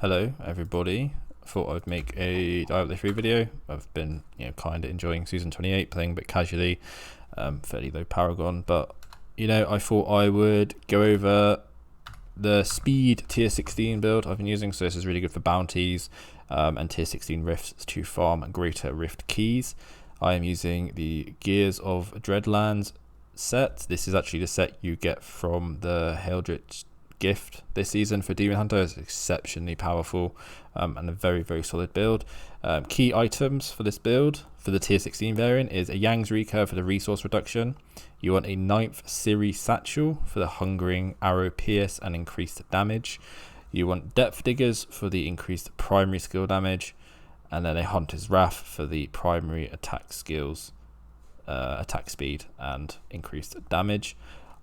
Hello everybody. Thought I'd make a Diablo 3 video. I've been kind of enjoying season 28, playing a bit casually, fairly low Paragon, but I thought I would go over the speed tier 16 build I've been using. So this is really good for bounties and tier 16 rifts to farm greater rift keys. I am using the Gears of Dreadlands set. This is actually the set you get from the Heldritch gift this season for Demon Hunter. Is exceptionally powerful and a very solid build. Key items for this build for the tier 16 variant is a Yang's Recurve for the resource reduction. You want a 9th series satchel for the hungering arrow pierce and increased damage. You want depth diggers for the increased primary skill damage, and then a Hunter's Wrath for the primary attack skills, attack speed and increased damage.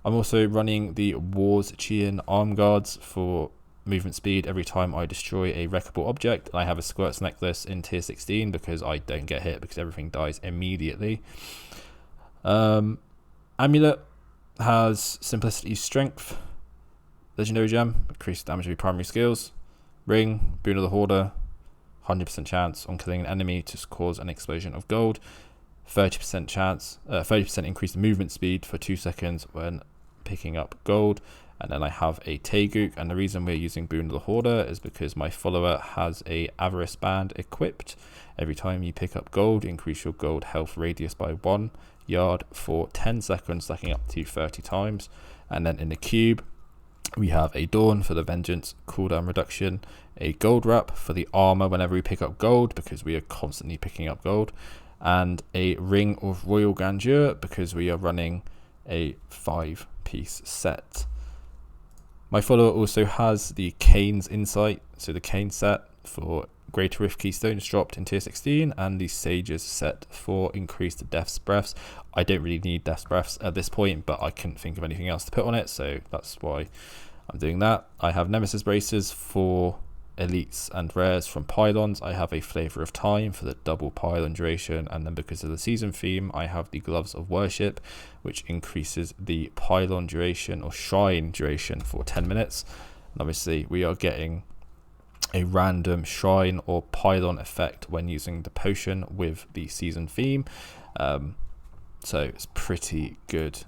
I'm also running the War's Chian arm guards for movement speed every time I destroy a wreckable object. And I have a Squirt's necklace in tier 16 because I don't get hit because everything dies immediately. Amulet has Simplicity Strength, Legendary Gem, increased damage with primary skills. Ring, Boon of the Hoarder, 100% chance on killing an enemy to cause an explosion of gold. 30% chance, 30% increased movement speed for 2 seconds when picking up gold. And then I have a Taeguk, and the reason we're using Boon of the Hoarder is because my follower has a Avarice Band equipped. Every time you pick up gold, increase your gold health radius by 1 yard for 10 seconds, stacking up to 30 times. And then in the cube, we have a Dawn for the Vengeance cooldown reduction, a Gold Wrap for the armor whenever we pick up gold because we are constantly picking up gold, and a Ring of Royal Grandeur because we are running a 5-piece set. My follower also has the Kane's Insight, so the Kane set for Greater Rift Keystones dropped in tier 16, and the Sage's set for increased Death's Breaths. I don't really need Death's Breaths at this point, but I couldn't think of anything else to put on it, so that's why I'm doing that. I have Nemesis Braces for elites and rares from pylons. I have a Flavor of Time for the double pylon duration, and then because of the season theme, I have the Gloves of Worship, which increases the pylon duration or shrine duration for 10 minutes. And obviously we are getting a random shrine or pylon effect when using the potion with the season theme, so it's pretty good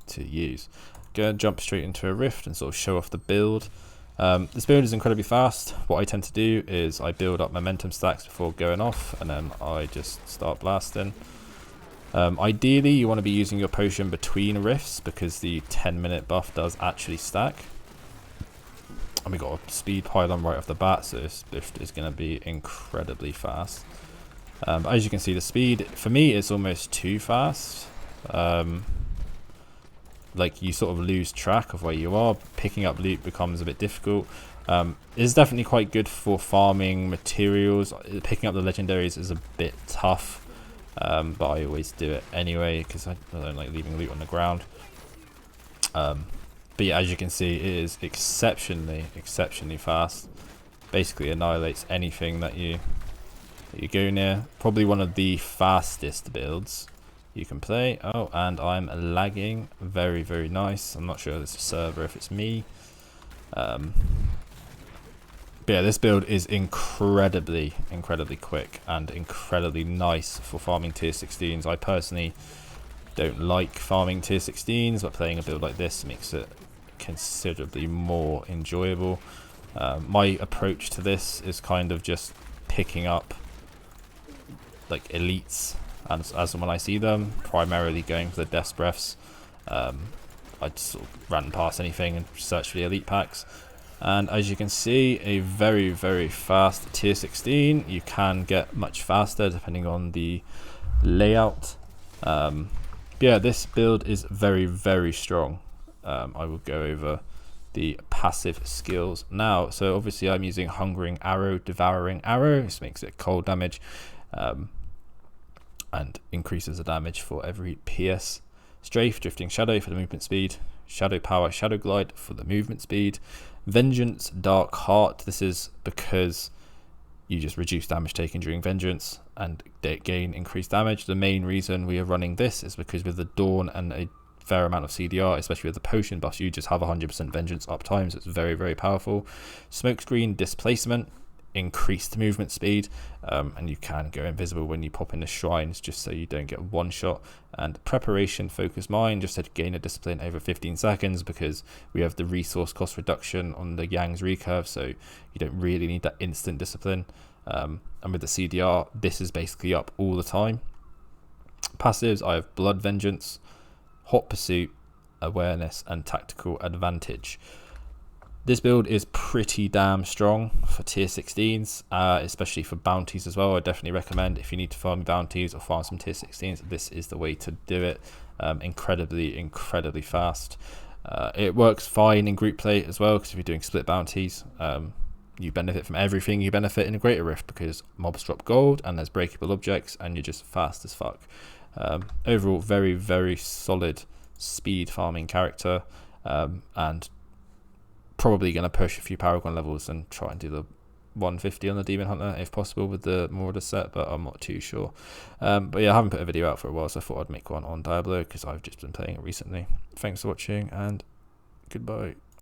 to use. Gonna jump straight into a rift and sort of show off the build. This build is incredibly fast. What I tend to do is I build up momentum stacks before going off, and then I just start blasting. Ideally you want to be using your potion between rifts because the 10-minute buff does actually stack. And we got a speed pylon right off the bat, so this rift is going to be incredibly fast. As you can see, the speed for me is almost too fast. Like you sort of lose track of where you are. Picking up loot becomes a bit difficult. It's definitely quite good for farming materials. Picking up the legendaries is a bit tough, but I always do it anyway because I don't like leaving loot on the ground. But yeah, as you can see, it is exceptionally fast. Basically annihilates anything that you go near. Probably one of the fastest builds you can play. Oh, and I'm lagging. Very nice. I'm not sure if it's a server, if it's me. But yeah, this build is incredibly quick and incredibly nice for farming tier 16s. I personally don't like farming tier 16s, but playing a build like this makes it considerably more enjoyable. My approach to this is kind of just picking up like elites and as and when I see them, primarily going for the Death's Breaths. I just sort of run past anything and search for the elite packs. And as you can see, a very fast tier 16. You can get much faster depending on the layout. Yeah, this build is very strong. I will go over the passive skills now. So obviously I'm using Hungering Arrow, Devouring Arrow. This makes it cold damage and increases the damage for every PS. Strafe, Drifting Shadow for the movement speed. Shadow Power, Shadow Glide for the movement speed. Vengeance, Dark Heart. This is because you just reduce damage taken during Vengeance and gain increased damage. The main reason we are running this is because with the Dawn and a fair amount of CDR, especially with the potion buffs. You just have 100% vengeance uptime, so it's very, very powerful. Smokescreen displacement, increased movement speed, and you can go invisible when you pop in the shrines just so you don't get one shot. And preparation focus mind, just to gain a discipline over 15 seconds, because we have the resource cost reduction on the Yang's recurve, so you don't really need that instant discipline. And with the CDR, this is basically up all the time. Passives, I have blood vengeance, hot pursuit, awareness, and tactical advantage. This build is pretty damn strong for tier 16s, especially for bounties as well. I definitely recommend, if you need to farm bounties or farm some tier 16s, this is the way to do it. Incredibly fast. It works fine in group play as well, because if you're doing split bounties, you benefit from everything you benefit in a greater rift, because mobs drop gold and there's breakable objects and you're just fast as fuck. Overall, very, very solid speed farming character, and probably going to push a few Paragon levels and try and do the 150 on the Demon Hunter if possible with the Marauder set, but I'm not too sure. But yeah, I haven't put a video out for a while, so I thought I'd make one on Diablo because I've just been playing it recently. Thanks for watching, and goodbye.